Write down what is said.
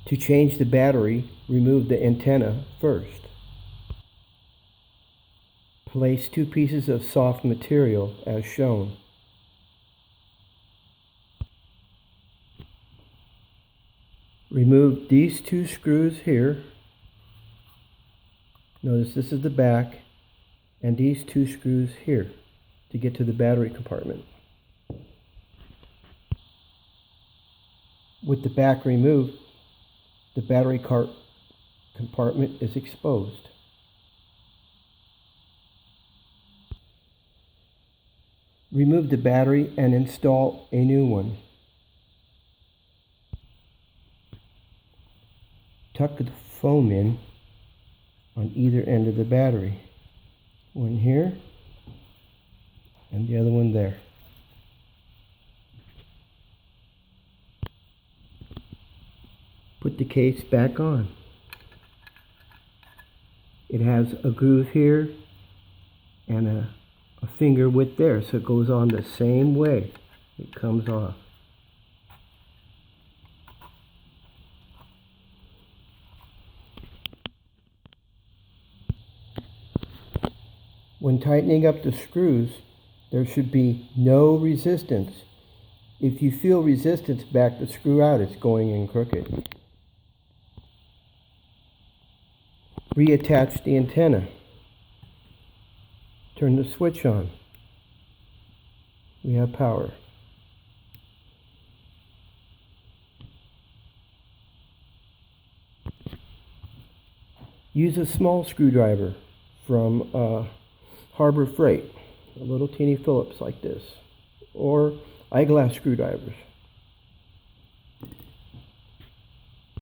To change the battery, remove the antenna first. Place 2 pieces of soft material as shown. Remove these 2 screws here. Notice this is the back, and these 2 screws here to get to the battery compartment. With the back removed, the battery compartment is exposed. Remove the battery and install a new one. Tuck the foam in on either end of the battery. One here and the other one there. Put the case back on. It has a groove here and a finger width there, so it goes on the same way it comes off. When tightening up the screws, there should be no resistance. If you feel resistance, back the screw out, it's going in crooked. Reattach the antenna. Turn the switch on. We have power. Use a small screwdriver from Harbor Freight, a little teeny Phillips like this, or eyeglass screwdrivers.